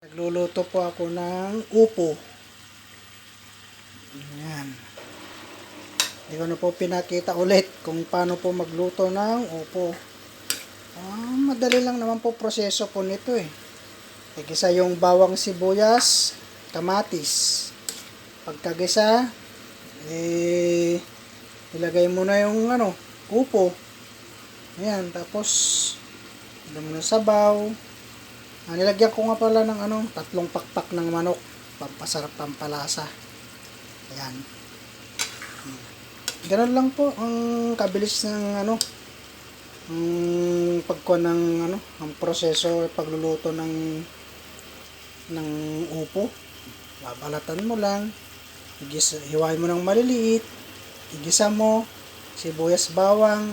Nagluluto po ako ng upo. Ayan. Hindi ko na po pinakita ulit kung paano po magluto ng upo. Madali lang naman po proseso po nito eh. Igisa yung bawang sibuyas, kamatis. Pagkagisa, ilagay mo na yung upo. Ayan, tapos ilagay mo na sabaw. Nilagyan ko nga pala ng 3 pakpak ng manok. Pampasarap, pampalasa. Ayan. Ganun lang po ang kabilis ng ang pagkuha ng ang proseso pagluluto ng upo. Babalatan mo lang. Hiwain mo ng maliliit. Igisa mo sibuyas, bawang,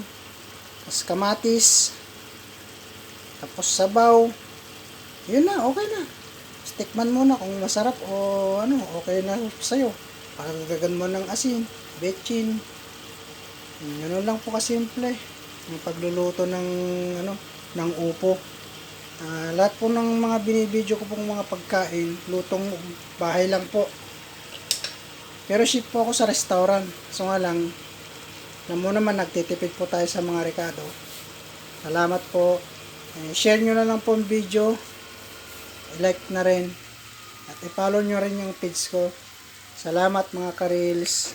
tapos kamatis, tapos sabaw. Yun na, okay na. Tikman mo na kung masarap o okay na sa'yo. Pagkagan mo ng asin, betchin. Ganun lang po kasimple. Yung pagluluto ng upo. Lahat po ng mga binibidyo ko pong mga pagkain, lutong bahay lang po. Pero ship po ako sa restaurant. So nga lang, naman nagtitipid po tayo sa mga rekado. Salamat po. Share nyo na lang po ang video. I-like na rin. At i-follow nyo rin yung page ko. Salamat mga ka-reels.